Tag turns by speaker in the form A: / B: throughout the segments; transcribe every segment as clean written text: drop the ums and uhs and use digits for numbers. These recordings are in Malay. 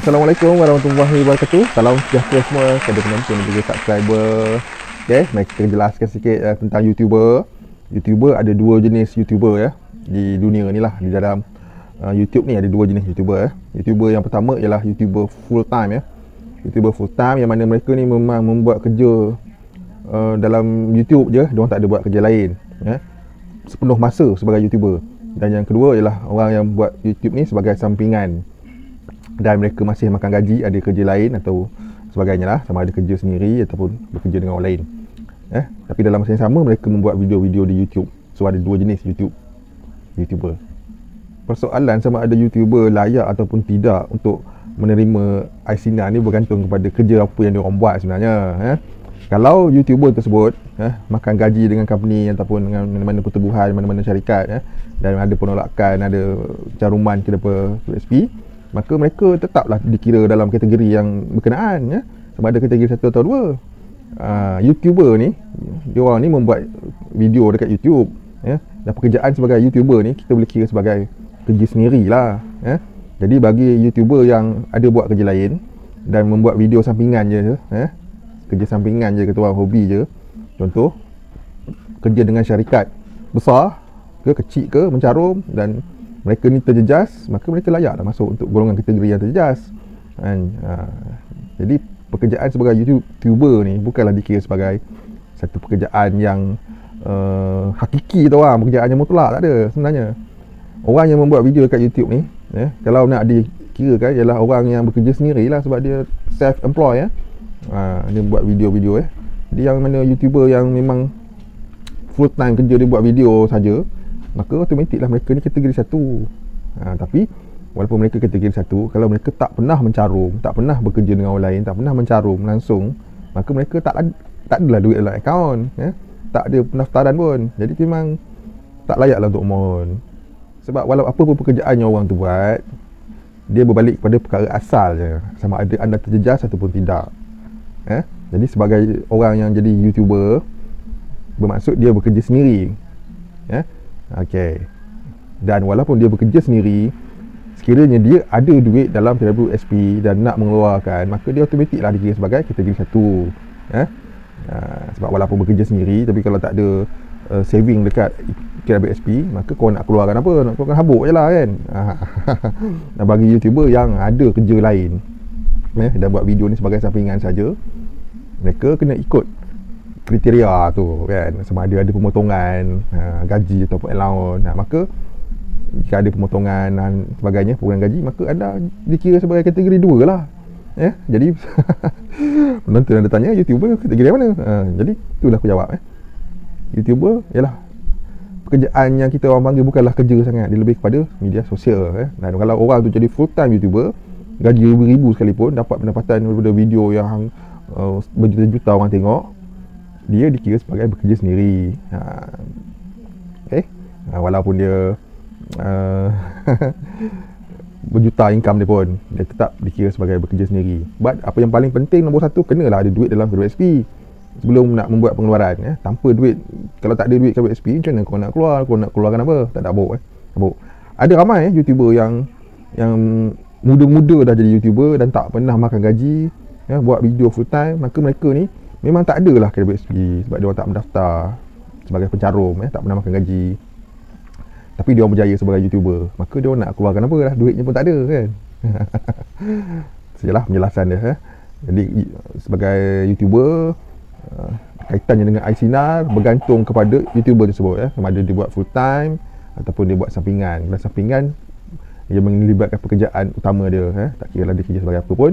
A: Assalamualaikum warahmatullahi wabarakatuh. Salam sejahtera semua kepada penonton dan juga subscriber. Okay, mari kita jelaskan sikit tentang YouTuber. YouTuber ada dua jenis YouTuber ya. Di dunia ni lah, di dalam YouTube ni ada dua jenis YouTuber ya. YouTuber yang pertama ialah YouTuber full time ya. YouTuber full time yang mana mereka ni memang membuat kerja dalam YouTube je, diorang tak ada buat kerja lain ya. Sepenuh masa sebagai YouTuber. Dan yang kedua ialah orang yang buat YouTube ni sebagai sampingan. Dan mereka masih makan gaji, ada kerja lain atau sebagainya lah, sama ada kerja sendiri ataupun bekerja dengan orang lain. Tapi dalam masa yang sama mereka membuat video-video di YouTube. So ada dua jenis YouTuber. Persoalan sama ada YouTuber layak ataupun tidak untuk menerima aisinah ni bergantung kepada kerja apa yang diorang buat sebenarnya. Kalau YouTuber tersebut makan gaji dengan company ataupun dengan mana-mana pertubuhan, mana-mana syarikat dan ada penolakan, ada caruman kepada USP, maka mereka tetaplah dikira dalam kategori yang berkenaan sama ada kategori 1 atau 2. YouTuber ni, diorang ni membuat video dekat YouTube dan pekerjaan sebagai YouTuber ni kita boleh kira sebagai kerja sendiri lah. Jadi bagi YouTuber yang ada buat kerja lain dan membuat video sampingan je, kerja sampingan je, kata orang hobi je, contoh kerja dengan syarikat besar ke kecil ke mencarum dan mereka ni terjejas, maka mereka layak lah masuk untuk golongan kategori yang terjejas. Jadi pekerjaan sebagai YouTuber ni bukanlah dikira sebagai satu pekerjaan yang hakiki tau orang, pekerjaan yang mutlak, tak ada sebenarnya. Orang yang membuat video kat YouTube ni, kalau nak dikirakan ialah orang yang bekerja sendirilah sebab dia self-employed dia buat video-video Jadi yang mana YouTuber yang memang full time kerja dia buat video saja, maka automatiklah mereka ni kategori 1. Tapi walaupun mereka kategori 1, kalau mereka tak pernah mencarum, tak pernah bekerja dengan orang lain, tak pernah mencarum langsung, maka mereka tak adalah duit dalam akaun, tak ada pendaftaran pun. Jadi memang tak layaklah untuk mohon. Sebab walau apa pun pekerjaan yang orang tu buat, dia berbalik kepada perkara asal je, sama ada anda terjejas ataupun tidak. Jadi sebagai orang yang jadi YouTuber, bermaksud dia bekerja sendiri. Okey. Dan walaupun dia bekerja sendiri, sekiranya dia ada duit dalam PWSP dan nak mengeluarkan, maka dia automatiklah dikira sebagai kategori 1. Sebab walaupun bekerja sendiri, tapi kalau tak ada saving dekat PWSP, maka kau nak keluarkan apa? Nak keluarkan habuk je lah kan. Dan bagi YouTuber yang ada kerja lain dan buat video ni sebagai sampingan saja, mereka kena ikut kriteria tu kan, sama ada pemotongan gaji ataupun allowance. Maka jika ada pemotongan dan sebagainya, pemotongan gaji, maka anda dikira sebagai kategori 2 lah. Jadi penonton ada tanya YouTuber kategori mana? Jadi itulah aku jawab. YouTuber ialah pekerjaan yang kita orang panggil bukanlah kerja sangat, dia lebih kepada media sosial. Dan kalau orang tu jadi full time YouTuber, gaji ribu-ribu sekalipun, dapat pendapatan daripada video yang berjuta-juta orang tengok, dia dikira sebagai bekerja sendiri. Walaupun dia berjuta income dia pun, dia tetap dikira sebagai bekerja sendiri. But apa yang paling penting, nombor 1, kenalah ada duit dalam PWSP sebelum nak membuat pengeluaran. Tanpa duit, kalau tak ada duit PWSP, macam mana kau nak keluar? Kau nak keluarkan apa? Tak ada habuk. Ada ramai YouTuber yang muda-muda dah jadi YouTuber dan tak pernah makan gaji, buat video full time, maka mereka ni memang tak adalah KWSP sebab dia orang tak mendaftar sebagai pencarum, tak pernah makan gaji. Tapi dia orang berjaya sebagai YouTuber, maka dia orang nak keluarkan apa lah, duitnya pun tak ada kan. Sejalah penjelasan dia. Jadi sebagai YouTuber, kaitannya dengan aisinah bergantung kepada YouTuber tersebut, sama ada dia buat full time ataupun dia buat sampingan. Dan sampingan dia melibatkan pekerjaan utama dia, tak kira lah dia kerja sebagai apa pun.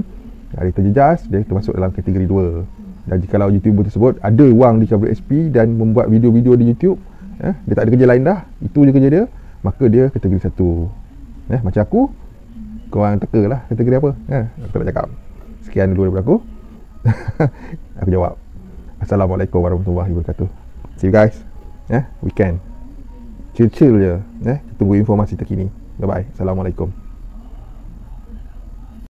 A: Dia terjejas, dia termasuk dalam kategori 2. Dan jikalau YouTuber tersebut ada wang di KWSP dan membuat video-video di YouTube, dia tak ada kerja lain dah, itu je kerja dia, maka dia kategori 1. Macam aku, korang teka lah kategori apa. Aku tak cakap. Sekian dulu daripada aku. Aku jawab. Assalamualaikum warahmatullahi wabarakatuh. See you guys. Weekend chill je. Tunggu informasi terkini. Bye bye. Assalamualaikum.